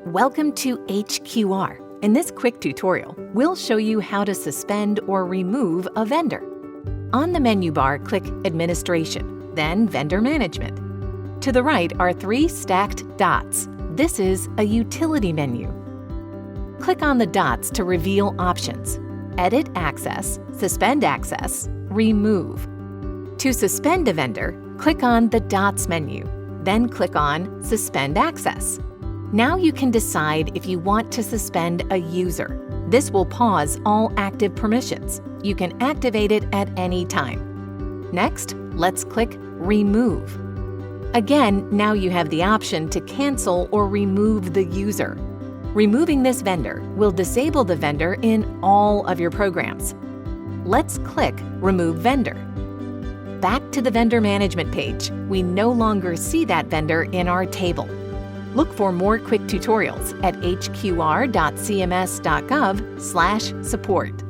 Welcome to HQR. In this quick tutorial, we'll show you how to suspend or remove a vendor. On the menu bar, click Administration, then Vendor Management. To the right are 3 stacked dots. This is a utility menu. Click on the dots to reveal options: Edit Access, Suspend Access, Remove. To suspend a vendor, click on the Dots menu, then click on Suspend Access. Now you can decide if you want to suspend a user. This will pause all active permissions. You can activate it at any time. Next, let's click Remove. Again, now you have the option to cancel or remove the user. Removing this vendor will disable the vendor in all of your programs. Let's click Remove Vendor. Back to the vendor management page. We no longer see that vendor in our table. Look for more quick tutorials at hqr.cms.gov/support.